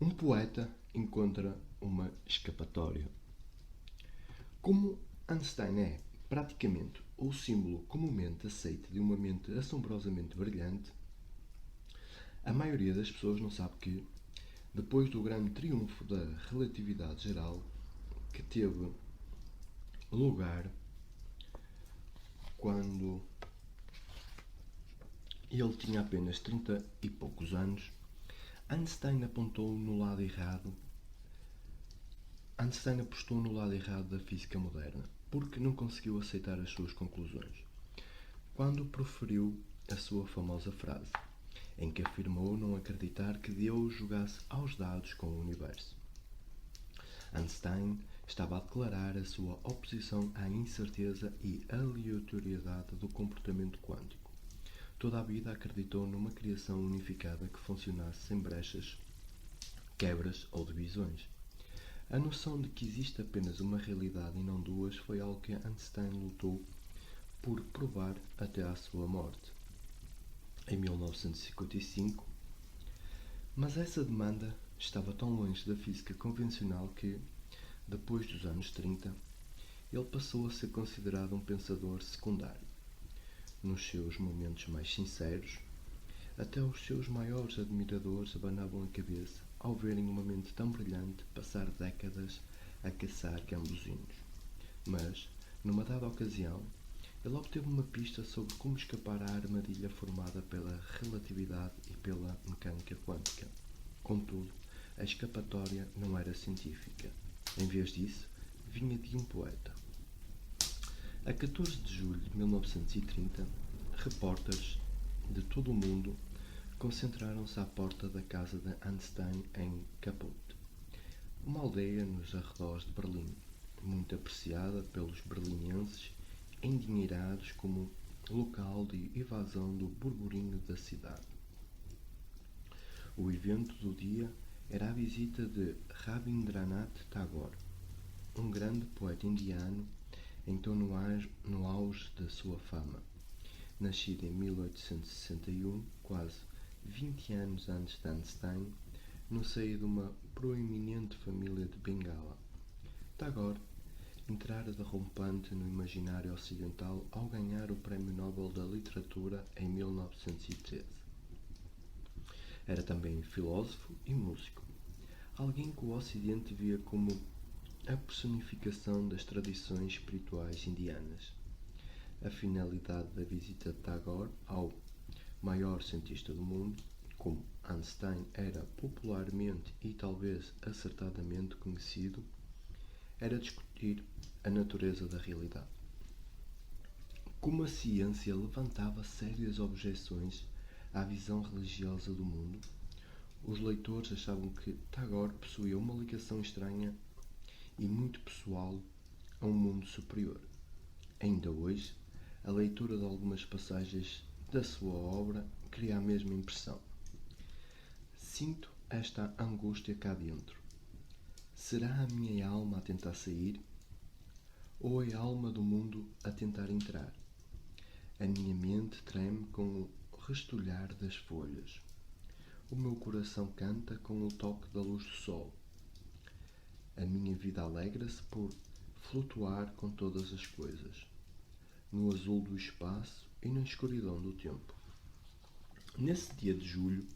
Um poeta encontra uma escapatória. Como Einstein é praticamente o símbolo comumente aceito de uma mente assombrosamente brilhante, a maioria das pessoas não sabe que, depois do grande triunfo da relatividade geral, que teve lugar quando ele tinha apenas 30 e poucos anos, Einstein apostou no lado errado da física moderna, porque não conseguiu aceitar as suas conclusões. Quando proferiu a sua famosa frase, em que afirmou não acreditar que Deus jogasse aos dados com o universo. Einstein estava a declarar a sua oposição à incerteza e aleatoriedade do comportamento quântico. Toda a vida acreditou numa criação unificada que funcionasse sem brechas, quebras ou divisões. A noção de que existe apenas uma realidade e não duas foi algo que Einstein lutou por provar até à sua morte, em 1955, mas essa demanda estava tão longe da física convencional que, depois dos anos 30, ele passou a ser considerado um pensador secundário. Nos seus momentos mais sinceros, até os seus maiores admiradores abanavam a cabeça ao verem uma mente tão brilhante passar décadas a caçar gambuzinos. Mas, numa dada ocasião, ele obteve uma pista sobre como escapar à armadilha formada pela relatividade e pela mecânica quântica. Contudo, a escapatória não era científica. Em vez disso, vinha de um poeta. A 14 de julho de 1930, repórteres de todo o mundo concentraram-se à porta da casa de Einstein em Kaputt, uma aldeia nos arredores de Berlim, muito apreciada pelos berlinenses endinheirados como local de evasão do burburinho da cidade. O evento do dia era a visita de Rabindranath Tagore, um grande poeta indiano, então no auge da sua fama. Nascido em 1861, quase 20 anos antes de Einstein, no seio de uma proeminente família de Bengala, Tagore entrara derrompante no imaginário ocidental ao ganhar o Prémio Nobel da Literatura em 1913. Era também filósofo e músico, alguém que o Ocidente via como a personificação das tradições espirituais indianas. A finalidade da visita de Tagore ao maior cientista do mundo, como Einstein era popularmente e talvez acertadamente conhecido, era discutir a natureza da realidade. Como a ciência levantava sérias objeções à visão religiosa do mundo, os leitores achavam que Tagore possuía uma ligação estranha e muito pessoal a um mundo superior. Ainda hoje, a leitura de algumas passagens da sua obra cria a mesma impressão. Sinto esta angústia cá dentro. Será a minha alma a tentar sair? Ou a alma do mundo a tentar entrar? A minha mente treme com o restolhar das folhas. O meu coração canta com o toque da luz do sol. A minha vida alegra-se por flutuar com todas as coisas, no azul do espaço e na escuridão do tempo. Nesse dia de julho,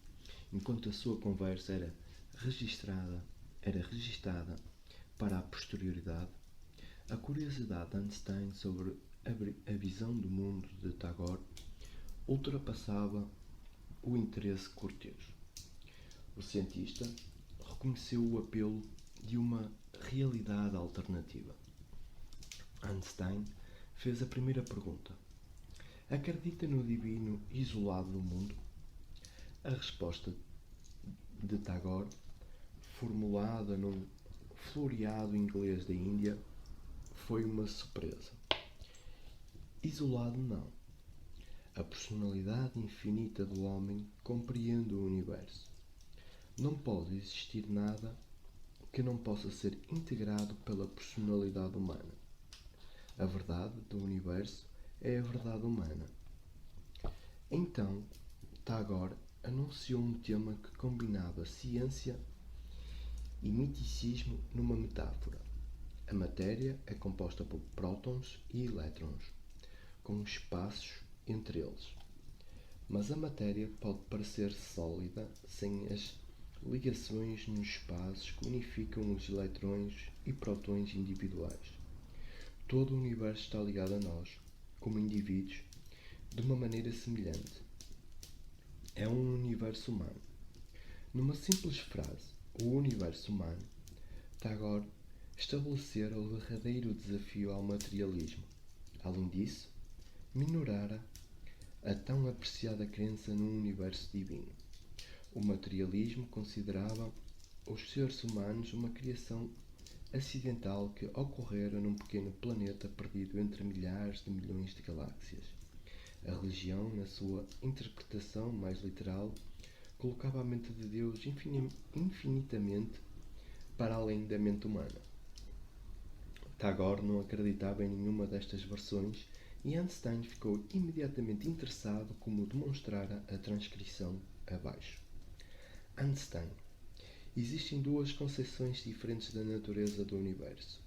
enquanto a sua conversa era registada para a posterioridade, a curiosidade de Einstein sobre a visão do mundo de Tagore ultrapassava o interesse cortês. O cientista reconheceu o apelo de uma realidade alternativa. Einstein fez a primeira pergunta: acredita no divino isolado do mundo? A resposta de Tagore, formulada num floreado inglês da Índia, foi uma surpresa. Isolado não. A personalidade infinita do homem compreende o universo. Não pode existir nada que não possa ser integrado pela personalidade humana. A verdade do universo é a verdade humana. Então, Tagore anunciou um tema que combinava ciência e miticismo numa metáfora. A matéria é composta por prótons e elétrons, com espaços entre eles. Mas a matéria pode parecer sólida sem as ligações nos espaços que unificam os eletrões e prótons individuais. Todo o universo está ligado a nós, como indivíduos, de uma maneira semelhante. É um universo humano. Numa simples frase, o universo humano, Tagore estabelecera o derradeiro desafio ao materialismo. Além disso, minorara a tão apreciada crença num universo divino. O materialismo considerava os seres humanos uma criação acidental que ocorrera num pequeno planeta perdido entre milhares de milhões de galáxias. A religião, na sua interpretação mais literal, colocava a mente de Deus infinitamente para além da mente humana. Tagore não acreditava em nenhuma destas versões e Einstein ficou imediatamente interessado como demonstrara a transcrição abaixo. Einstein. Existem duas concepções diferentes da natureza do universo.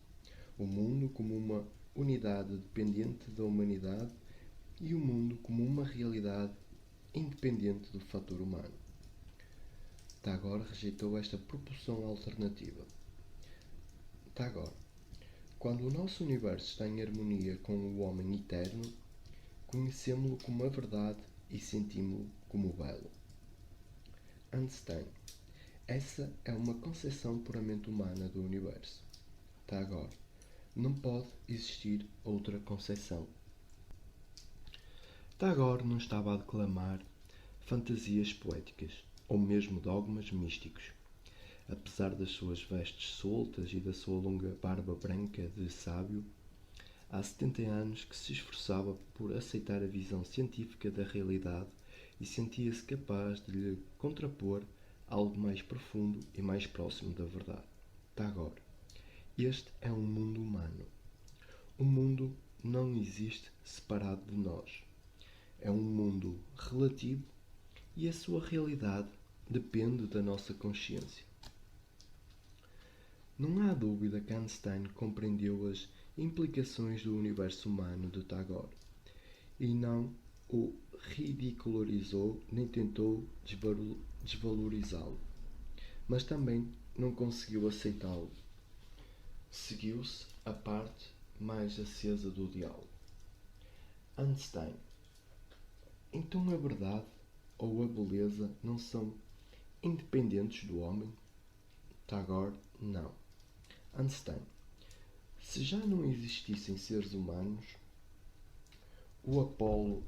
O mundo como uma unidade dependente da humanidade e o mundo como uma realidade independente do fator humano. Tagore rejeitou esta proposição alternativa. Tagore. Quando o nosso universo está em harmonia com o homem eterno, conhecemo-lo como a verdade e sentimos-lo como belo. Einstein. Essa é uma concepção puramente humana do universo. Tagore. Não pode existir outra concepção. Tagore não estava a declamar fantasias poéticas ou mesmo dogmas místicos. Apesar das suas vestes soltas e da sua longa barba branca de sábio, há 70 anos que se esforçava por aceitar a visão científica da realidade e sentia-se capaz de lhe contrapor algo mais profundo e mais próximo da verdade. Tagore. Este é um mundo humano. O mundo não existe separado de nós. É um mundo relativo e a sua realidade depende da nossa consciência. Não há dúvida que Einstein compreendeu as implicações do universo humano de Tagore e não o ridicularizou nem tentou desvalorizá-lo, mas também não conseguiu aceitá-lo. Seguiu-se a parte mais acesa do diálogo. Einstein. Então a verdade ou a beleza não são independentes do homem? Tagore. Não. Einstein. Se já não existissem seres humanos, o Apolo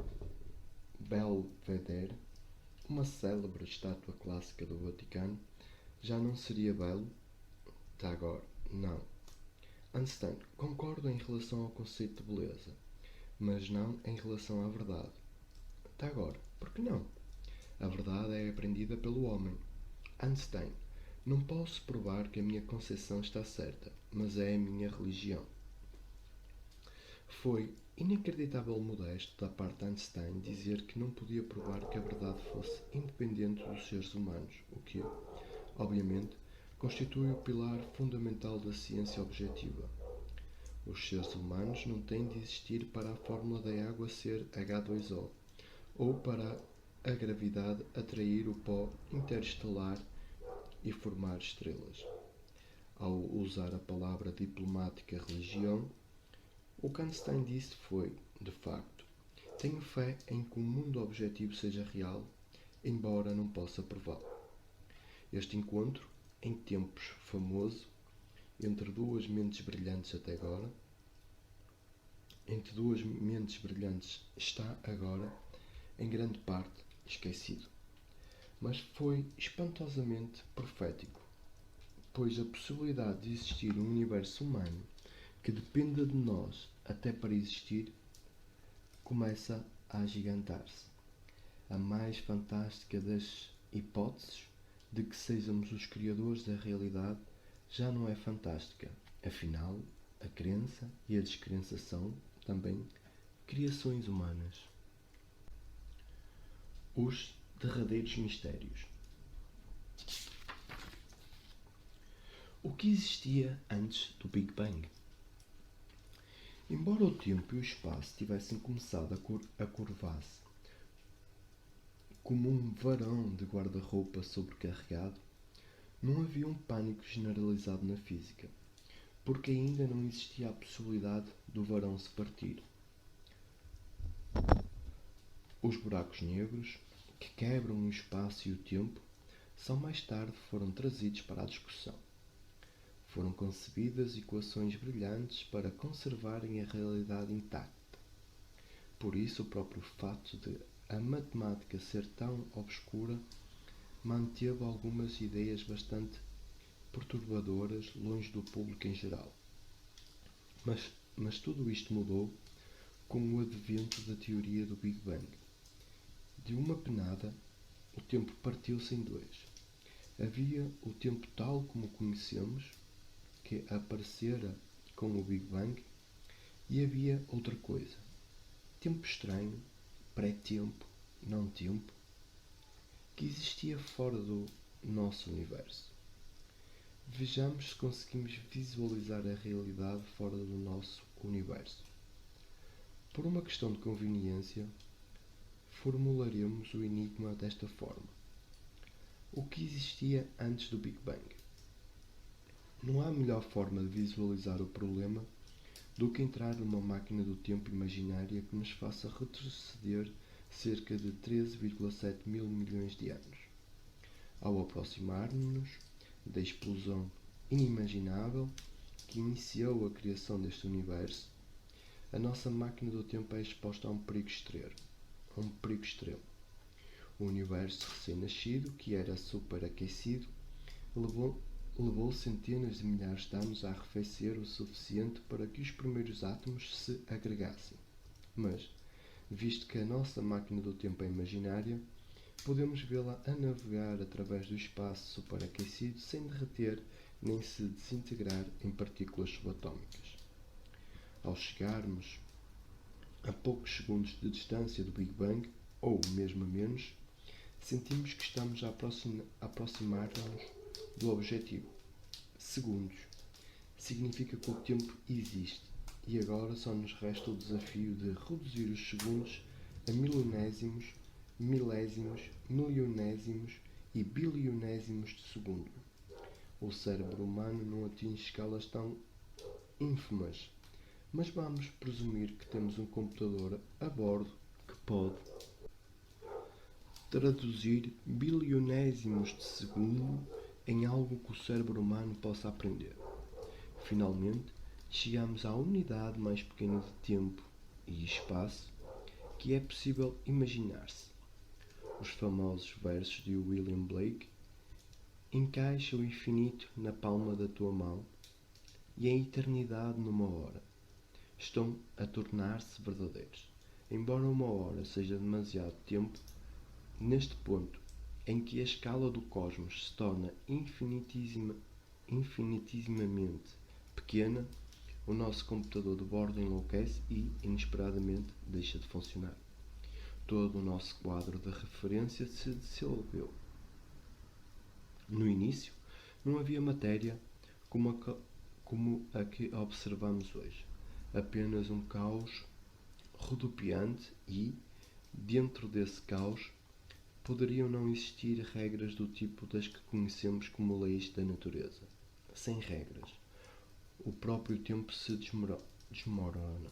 Belvedere, uma célebre estátua clássica do Vaticano, já não seria belo? Tagore. Não. Einstein. Concordo em relação ao conceito de beleza, mas não em relação à verdade. Tagore. Por que não? A verdade é aprendida pelo homem. Einstein. Não posso provar que a minha concepção está certa, mas é a minha religião. Foi inacreditável modesto da parte de Einstein dizer que não podia provar que a verdade fosse independente dos seres humanos, o que, obviamente, constitui o pilar fundamental da ciência objetiva. Os seres humanos não têm de existir para a fórmula da água ser H2O, ou para a gravidade atrair o pó interestelar e formar estrelas. Ao usar a palavra diplomática religião, o que Einstein disse foi, de facto, tenho fé em que o mundo objetivo seja real, embora não possa prová-lo. Este encontro, em tempos famoso, entre duas mentes brilhantes até agora, está agora, em grande parte, esquecido. Mas foi espantosamente profético, pois a possibilidade de existir um universo humano que dependa de nós até para existir começa a agigantar-se. A mais fantástica das hipóteses de que sejamos os criadores da realidade já não é fantástica. Afinal, a crença e a descrença são, também, criações humanas. Os derradeiros mistérios. O que existia antes do Big Bang? Embora o tempo e o espaço tivessem começado a curvar-se como um varão de guarda-roupa sobrecarregado, não havia um pânico generalizado na física, porque ainda não existia a possibilidade do varão se partir. Os buracos negros, que quebram o espaço e o tempo, só mais tarde foram trazidos para a discussão. Foram concebidas equações brilhantes para conservarem a realidade intacta. Por isso, o próprio fato de a matemática ser tão obscura manteve algumas ideias bastante perturbadoras longe do público em geral. Mas tudo isto mudou com o advento da teoria do Big Bang. De uma penada, o tempo partiu-se em dois. Havia o tempo tal como o conhecemos, que aparecera com o Big Bang, e havia outra coisa, tempo estranho, pré-tempo, não-tempo, que existia fora do nosso universo. Vejamos se conseguimos visualizar a realidade fora do nosso universo. Por uma questão de conveniência, formularemos o enigma desta forma. O que existia antes do Big Bang? Não há melhor forma de visualizar o problema do que entrar numa máquina do tempo imaginária que nos faça retroceder cerca de 13,7 mil milhões de anos. Ao aproximar-nos da explosão inimaginável que iniciou a criação deste universo, a nossa máquina do tempo é exposta a um perigo extremo. O universo recém-nascido, que era superaquecido, levou centenas de milhares de anos a arrefecer o suficiente para que os primeiros átomos se agregassem. Mas, visto que a nossa máquina do tempo é imaginária, podemos vê-la a navegar através do espaço superaquecido sem derreter nem se desintegrar em partículas subatómicas. Ao chegarmos a poucos segundos de distância do Big Bang, ou mesmo a menos, sentimos que estamos a aproximar-nos do objetivo. Segundos significa que o tempo existe e agora só nos resta o desafio de reduzir os segundos a milésimos, milionésimos e bilionésimos de segundo. O cérebro humano não atinge escalas tão ínfimas, mas vamos presumir que temos um computador a bordo que pode traduzir bilionésimos de segundo em algo que o cérebro humano possa aprender. Finalmente, chegamos à unidade mais pequena de tempo e espaço que é possível imaginar-se. Os famosos versos de William Blake: encaixa o infinito na palma da tua mão e a eternidade numa hora. Estão a tornar-se verdadeiros. Embora uma hora seja demasiado tempo, neste ponto em que a escala do cosmos se torna infinitissimamente pequena, o nosso computador de bordo enlouquece e, inesperadamente, deixa de funcionar. Todo o nosso quadro de referência se dissolveu. No início, não havia matéria como a que observamos hoje. Apenas um caos rodopiante e, dentro desse caos, poderiam não existir regras do tipo das que conhecemos como leis da natureza. Sem regras, o próprio tempo se desmorona.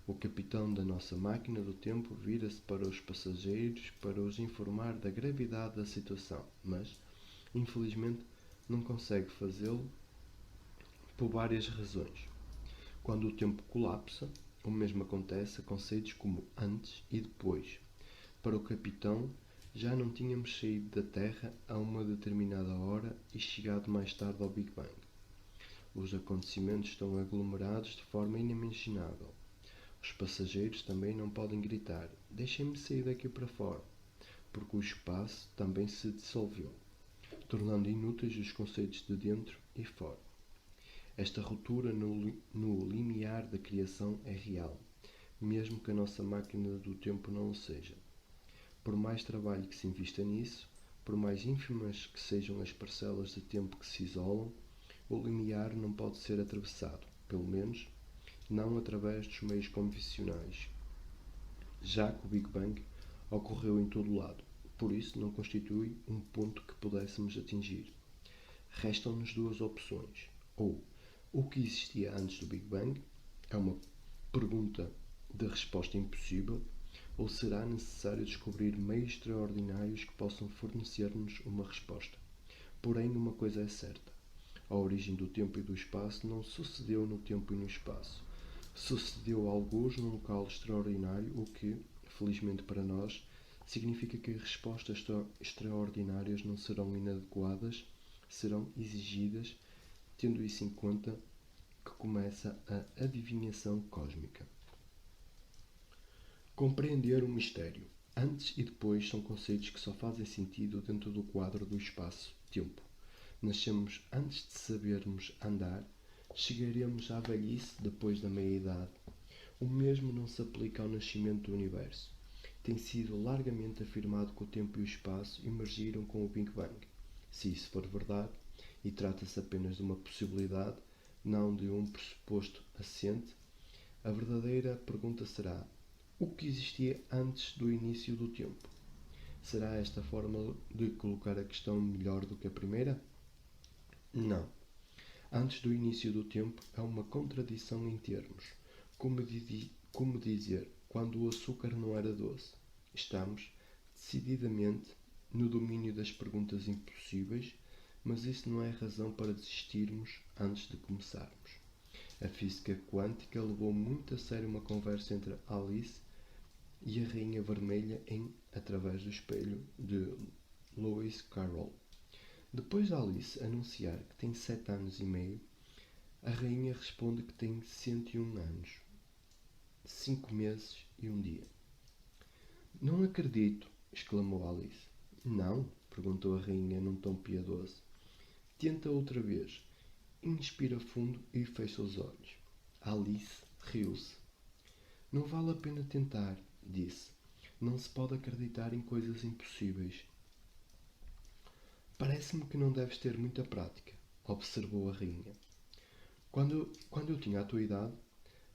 O capitão da nossa máquina do tempo vira-se para os passageiros para os informar da gravidade da situação, mas, infelizmente, não consegue fazê-lo por várias razões. Quando o tempo colapsa, o mesmo acontece a conceitos como antes e depois. Para o capitão, já não tínhamos saído da Terra a uma determinada hora e chegado mais tarde ao Big Bang. Os acontecimentos estão aglomerados de forma inimaginável. Os passageiros também não podem gritar: deixem-me sair daqui para fora, porque o espaço também se dissolveu, tornando inúteis os conceitos de dentro e fora. Esta ruptura no limiar da criação é real, mesmo que a nossa máquina do tempo não o seja. Por mais trabalho que se invista nisso, por mais ínfimas que sejam as parcelas de tempo que se isolam, o limiar não pode ser atravessado, pelo menos não através dos meios convencionais, já que o Big Bang ocorreu em todo lado, por isso não constitui um ponto que pudéssemos atingir. Restam-nos duas opções: ou o que existia antes do Big Bang é uma pergunta de resposta impossível, ou será necessário descobrir meios extraordinários que possam fornecer-nos uma resposta. Porém, uma coisa é certa: a origem do tempo e do espaço não sucedeu no tempo e no espaço. Sucedeu alguns num local extraordinário, o que, felizmente para nós, significa que respostas extraordinárias não serão inadequadas, serão exigidas, tendo isso em conta que começa a adivinhação cósmica. Compreender o mistério. Antes e depois são conceitos que só fazem sentido dentro do quadro do espaço-tempo. Nascemos antes de sabermos andar, chegaremos à velhice depois da meia-idade. O mesmo não se aplica ao nascimento do universo. Tem sido largamente afirmado que o tempo e o espaço emergiram com o Big Bang. Se isso for verdade, e trata-se apenas de uma possibilidade, não de um pressuposto assente, a verdadeira pergunta será: o que existia antes do início do tempo? Será esta forma de colocar a questão melhor do que a primeira? Não. Antes do início do tempo é uma contradição em termos. Como dizer, quando o açúcar não era doce. Estamos, decididamente, no domínio das perguntas impossíveis, mas isso não é razão para desistirmos antes de começarmos. A física quântica levou muito a sério uma conversa entre Alice e a Rainha Vermelha em Através do Espelho, de Lewis Carroll. Depois de Alice anunciar que tem 7 anos e meio, a Rainha responde que tem 101 anos, 5 meses e um dia. Não acredito, exclamou Alice. Não? Perguntou a Rainha num tom piedoso. Tenta outra vez. Inspira fundo e fecha os olhos. Alice riu-se. Não vale a pena tentar, disse. Não se pode acreditar em coisas impossíveis. Parece-me que não deves ter muita prática, observou a Rainha. Quando eu tinha a tua idade,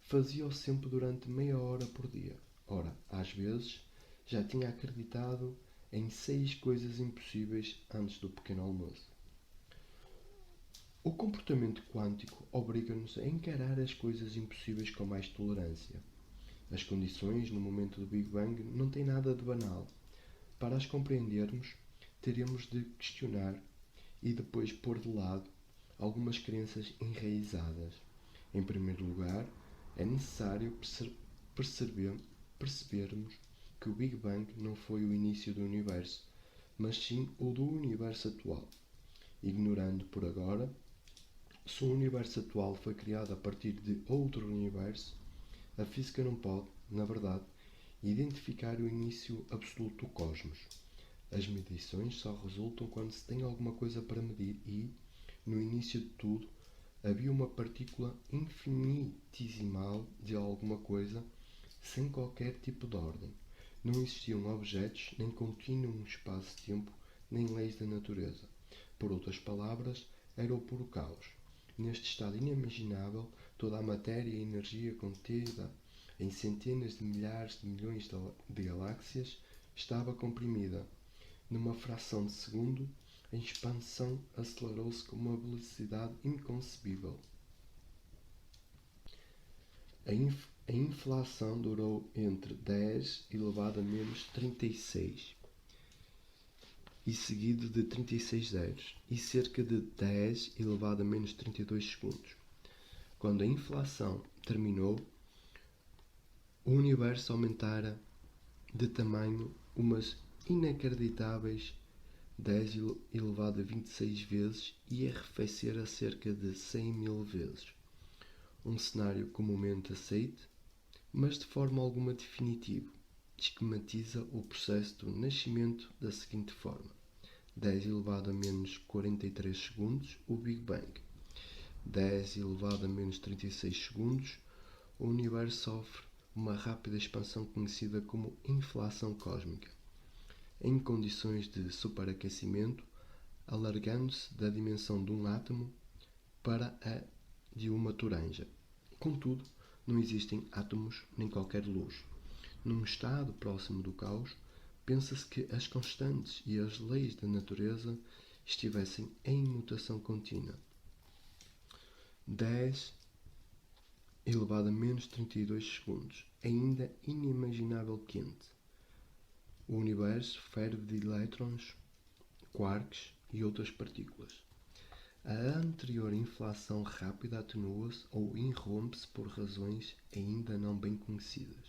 fazia-o sempre durante meia hora por dia. Ora, às vezes, já tinha acreditado em 6 coisas impossíveis antes do pequeno almoço. O comportamento quântico obriga-nos a encarar as coisas impossíveis com mais tolerância. As condições no momento do Big Bang não têm nada de banal. Para as compreendermos, teremos de questionar e depois pôr de lado algumas crenças enraizadas. Em primeiro lugar, é necessário percebermos que o Big Bang não foi o início do universo, mas sim o do universo atual. Ignorando por agora se o universo atual foi criado a partir de outro universo, a física não pode, na verdade, identificar o início absoluto do cosmos. As medições só resultam quando se tem alguma coisa para medir e, no início de tudo, havia uma partícula infinitesimal de alguma coisa sem qualquer tipo de ordem. Não existiam objetos, nem contínuo espaço-tempo, nem leis da natureza. Por outras palavras, era o puro caos. Neste estado inimaginável, toda a matéria e a energia contida em centenas de milhares de milhões de galáxias estava comprimida. Numa fração de segundo, a expansão acelerou-se com uma velocidade inconcebível. A inflação durou entre 10 elevado a menos 36 e seguido de 36 zeros e cerca de 10 elevado a menos 32 segundos. Quando a inflação terminou, o universo aumentara de tamanho umas inacreditáveis 10 elevado a 26 vezes e arrefecera cerca de 100.000 vezes. Um cenário comumente aceite, mas de forma alguma definitivo, esquematiza o processo do nascimento da seguinte forma: 10 elevado a menos 43 segundos, o Big Bang. 10 elevado a menos 36 segundos, o universo sofre uma rápida expansão conhecida como inflação cósmica. Em condições de superaquecimento, alargando-se da dimensão de um átomo para a de uma toranja. Contudo, não existem átomos nem qualquer luz. Num estado próximo do caos, pensa-se que as constantes e as leis da natureza estivessem em mutação contínua. 10 elevado a menos 32 segundos. Ainda inimaginável quente. O universo ferve de elétrons, quarks e outras partículas. A anterior inflação rápida atenua-se ou irrompe-se por razões ainda não bem conhecidas.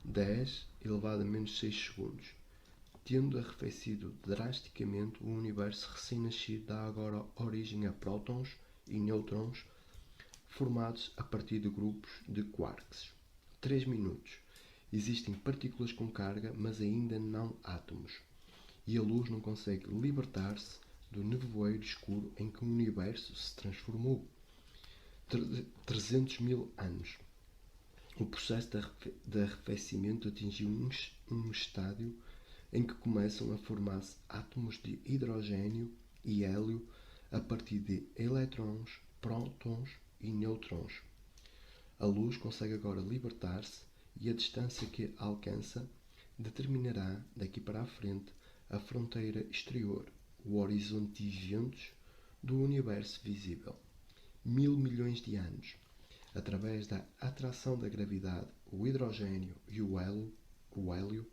10 elevado a menos 6 segundos. Tendo arrefecido drasticamente, o universo recém-nascido dá agora origem a prótons e nêutrons formados a partir de grupos de quarks. 3 minutos. Existem partículas com carga, mas ainda não átomos. E a luz não consegue libertar-se do nevoeiro escuro em que o universo se transformou. 300 mil anos. O processo de arrefecimento atingiu um estádio em que começam a formar-se átomos de hidrogênio e hélio a partir de elétrons, prótons e nêutrons. A luz consegue agora libertar-se e a distância que alcança determinará, daqui para a frente, a fronteira exterior, o horizonte de eventos do universo visível. 1000 milhões de anos. Através da atração da gravidade, o hidrogênio e o hélio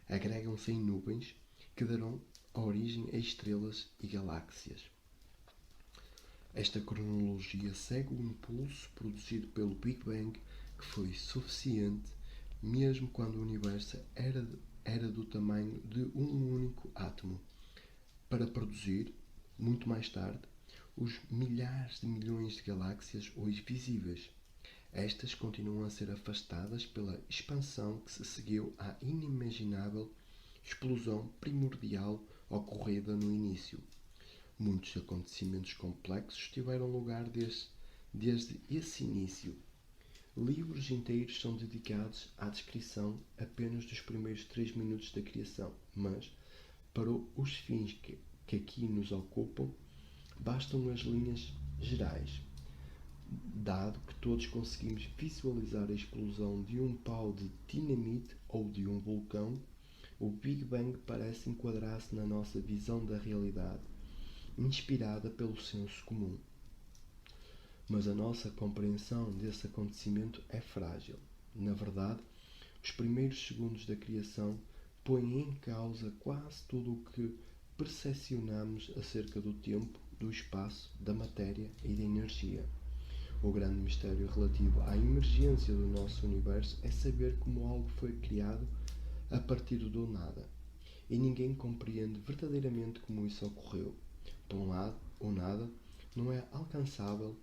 agregam-se em nuvens que darão origem a estrelas e galáxias. Esta cronologia segue o impulso produzido pelo Big Bang, que foi suficiente, mesmo quando o universo era do tamanho de um único átomo, para produzir, muito mais tarde, os milhares de milhões de galáxias hoje visíveis. Estas continuam a ser afastadas pela expansão que se seguiu à inimaginável explosão primordial ocorrida no início. Muitos acontecimentos complexos tiveram lugar desde esse início. Livros inteiros são dedicados à descrição apenas dos primeiros 3 minutos da criação, mas, para os fins que aqui nos ocupam, bastam as linhas gerais. Dado que todos conseguimos visualizar a explosão de um pau de dinamite ou de um vulcão, o Big Bang parece enquadrar-se na nossa visão da realidade, inspirada pelo senso comum. Mas a nossa compreensão desse acontecimento é frágil. Na verdade, os primeiros segundos da criação põem em causa quase tudo o que percepcionamos acerca do tempo, do espaço, da matéria e da energia. O grande mistério relativo à emergência do nosso universo é saber como algo foi criado a partir do nada. E ninguém compreende verdadeiramente como isso ocorreu. Por um lado, o nada não é alcançável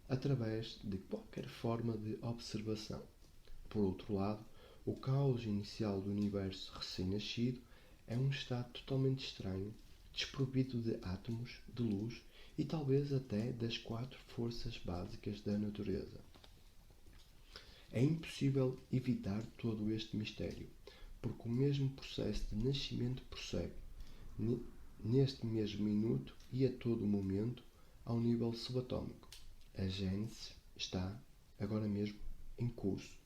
através de qualquer forma de observação. Por outro lado, o caos inicial do universo recém-nascido é um estado totalmente estranho, desprovido de átomos, de luz e talvez até das 4 forças básicas da natureza. É impossível evitar todo este mistério, porque o mesmo processo de nascimento prossegue, neste mesmo minuto e a todo momento, ao nível subatómico. A gênese está, agora mesmo, em curso.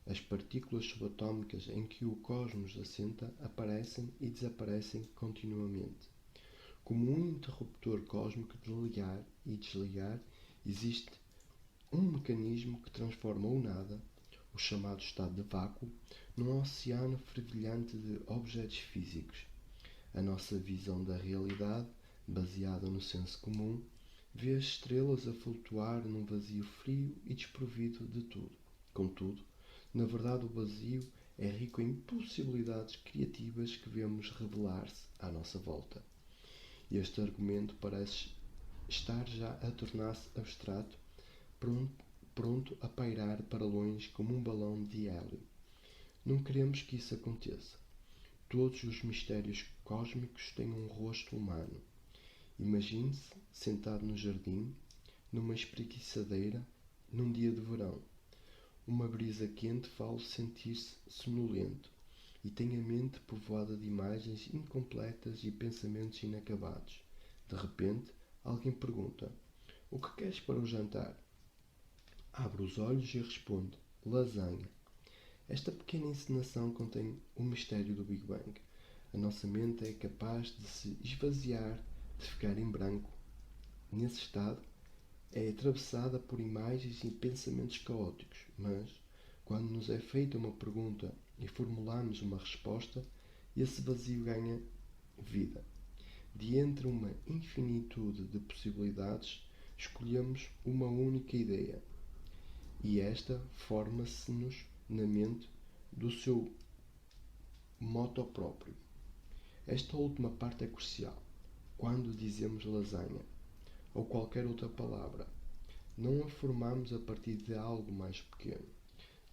As partículas subatómicas em que o cosmos assenta aparecem e desaparecem continuamente. Como um interruptor cósmico de ligar e desligar, existe um mecanismo que transforma o nada, o chamado estado de vácuo, num oceano fervilhante de objetos físicos. A nossa visão da realidade, baseada no senso comum, vê as estrelas a flutuar num vazio frio e desprovido de tudo. Contudo, na verdade, o vazio é rico em possibilidades criativas que vemos revelar-se à nossa volta. Este argumento parece estar já a tornar-se abstrato, pronto a pairar para longe como um balão de hélio. Não queremos que isso aconteça. Todos os mistérios cósmicos têm um rosto humano. Imagine-se sentado no jardim, numa espreguiçadeira, num dia de verão. Uma brisa quente faz-o sentir-se sonolento e tem a mente povoada de imagens incompletas e pensamentos inacabados. De repente, alguém pergunta: "O que queres para o jantar?" Abre os olhos e responde: "Lasanha." Esta pequena encenação contém o mistério do Big Bang. A nossa mente é capaz de se esvaziar, de ficar em branco. Nesse estado, é atravessada por imagens e pensamentos caóticos, mas, quando nos é feita uma pergunta e formulamos uma resposta, esse vazio ganha vida. De entre uma infinitude de possibilidades, escolhemos uma única ideia, e esta forma-se-nos na mente do seu moto próprio. Esta última parte é crucial. Quando dizemos lasanha, ou qualquer outra palavra, não a formamos a partir de algo mais pequeno.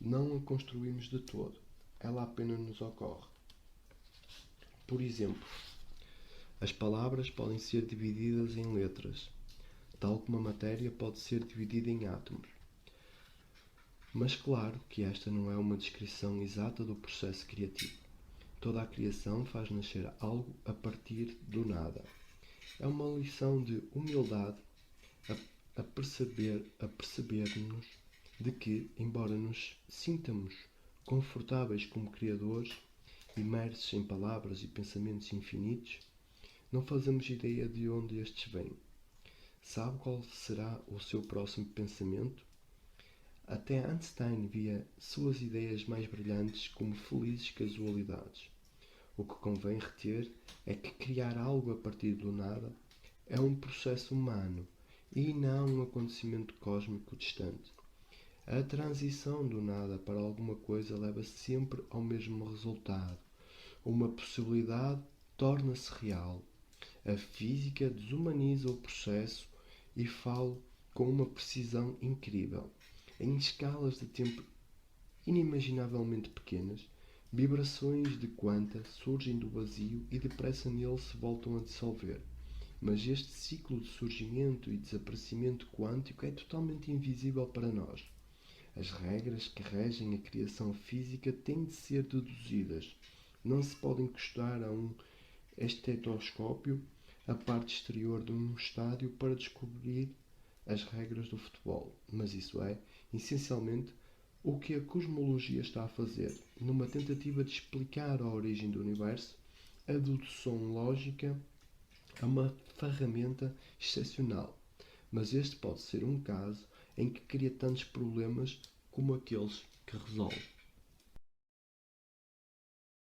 Não a construímos de todo. Ela apenas nos ocorre. Por exemplo, as palavras podem ser divididas em letras, tal como a matéria pode ser dividida em átomos. Mas claro que esta não é uma descrição exata do processo criativo. Toda a criação faz nascer algo a partir do nada. É uma lição de humildade a perceber-nos de que, embora nos sintamos confortáveis como criadores, imersos em palavras e pensamentos infinitos, não fazemos ideia de onde estes vêm. Sabe qual será o seu próximo pensamento? Até Einstein via suas ideias mais brilhantes como felizes casualidades. O que convém reter é que criar algo a partir do nada é um processo humano e não um acontecimento cósmico distante. A transição do nada para alguma coisa leva sempre ao mesmo resultado. Uma possibilidade torna-se real. A física desumaniza o processo e fala com uma precisão incrível. Em escalas de tempo inimaginavelmente pequenas, vibrações de quanta surgem do vazio e depressa nele se voltam a dissolver. Mas este ciclo de surgimento e desaparecimento quântico é totalmente invisível para nós. As regras que regem a criação física têm de ser deduzidas. Não se pode encostar a um estetoscópio a parte exterior de um estádio para descobrir as regras do futebol. Mas isso é, essencialmente, o que a cosmologia está a fazer. Numa tentativa de explicar a origem do universo, a dedução lógica é uma ferramenta excepcional. Mas este pode ser um caso em que cria tantos problemas como aqueles que resolve.